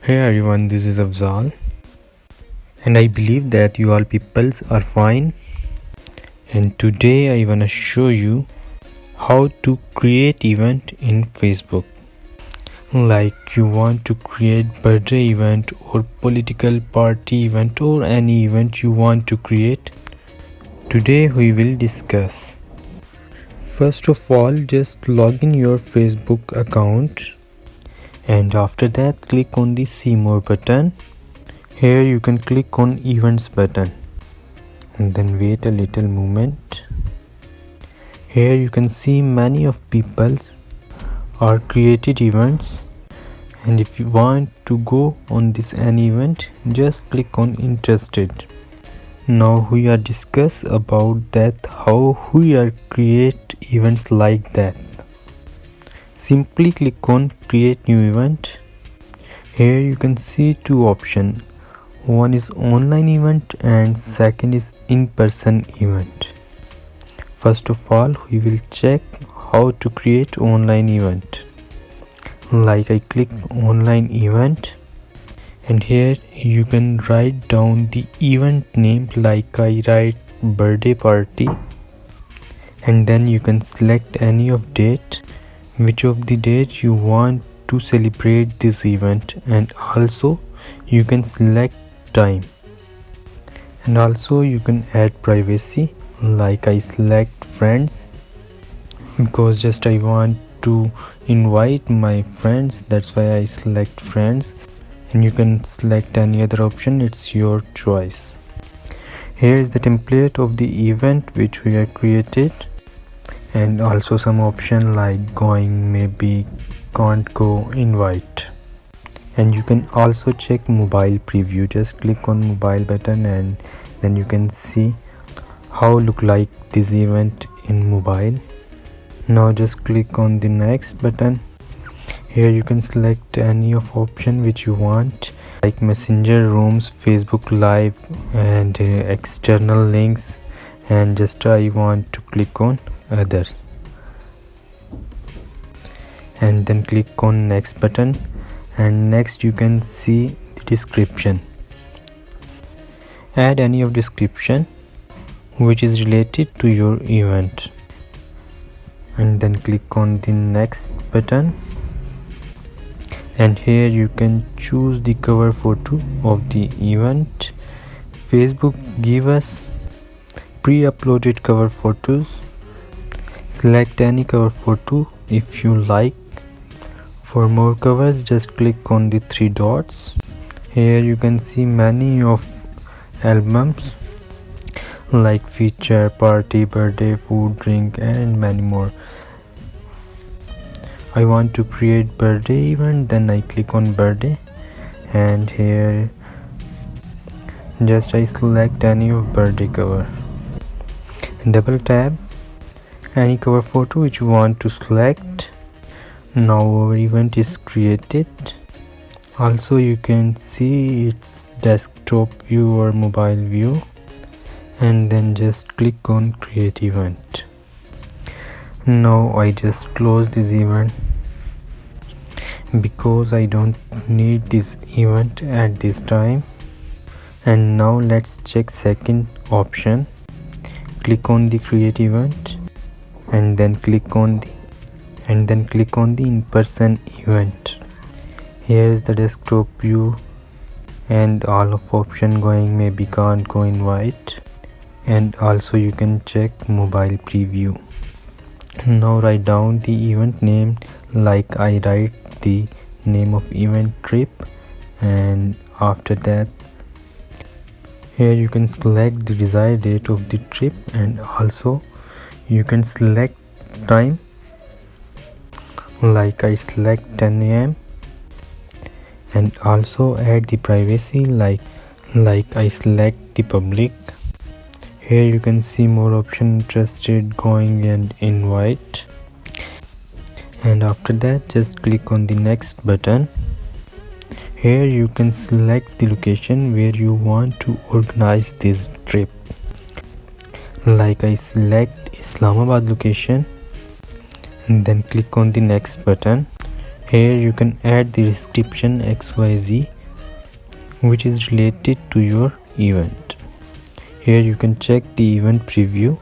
Hey everyone, this is Afzal, and I believe that you all peoples are fine. And today I wanna show you how to create event in Facebook. Like you want to create birthday event or political party event or any event you want to create. Today we will discuss. First of all, just log in your Facebook account, and after that click on the see more button. Here you can click on events button and then wait a little moment. Here you can see many of people's are created events, and if you want to go on this any event, just click on interested. Now we are discuss about that how we are create events like that. Simply click on create new event. Here you can see two options. One is online event and second is in-person event. First of all, we will check how to create online event. Like I click online event, and here you can write down the event name, like I write birthday party, and then you can select any of date, which of the date you want to celebrate this event, and also you can select time, and also you can add privacy. Like I select friends because just I want to invite my friends, that's why I select friends, and you can select any other option, it's your choice. Here is the template of the event which we have created, and also some option like going, maybe, can't go, invite. And you can also check mobile preview. Just click on mobile button and then you can see how look like this event in mobile. Now just click on the next button. Here you can select any of option which you want, like messenger rooms, Facebook live, and external links, and just I want to click on others, and then click on next button. And next you can see the description. Add any of description which is related to your event, and then click on the next button. And here you can choose the cover photo of the event. Facebook give us pre-uploaded cover photos. Select any cover photo if you like. For more covers, just click on the three dots. Here you can see many of albums like feature, party, birthday, food, drink, and many more. I want to create birthday event, then I click on birthday, and here just I select any of birthday cover and double tap any cover photo which you want to select. Now our event is created. Also you can see its desktop view or mobile view, and then just click on create event. Now I just close this event because I don't need this event at this time. And now let's check second option. Click on the create event, and then click on the in-person event. Here is the desktop view and all of option going, maybe, can't go, invite, and also you can check mobile preview. Now write down the event name, like I write the name of event trip, and after that here you can select the desired date of the trip, and also you can select time, like I select 10 AM, and also add the privacy, like I select the public. Here you can see more option, interested, going, and invite. And after that just click on the next button. Here you can select the location where you want to organize this trip, like I select Islamabad location, and then click on the next button. Here you can add the description XYZ which is related to your event. Here you can check the event preview,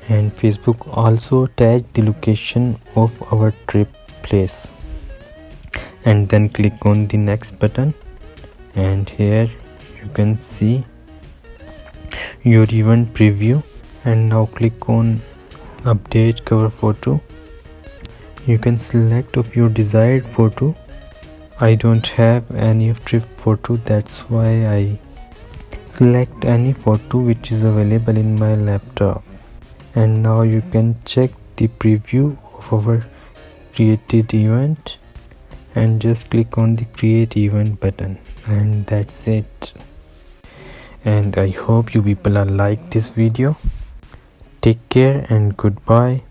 and Facebook also attached the location of our trip place, and then click on the next button, and here you can see your event preview. And now click on update cover photo. You can select of your desired photo. I don't have any of trip photo, that's why I select any photo which is available in my laptop. And now you can check the preview of our created event, and just click on the create event button, and that's it. And I hope you people are like this video. Take care and goodbye.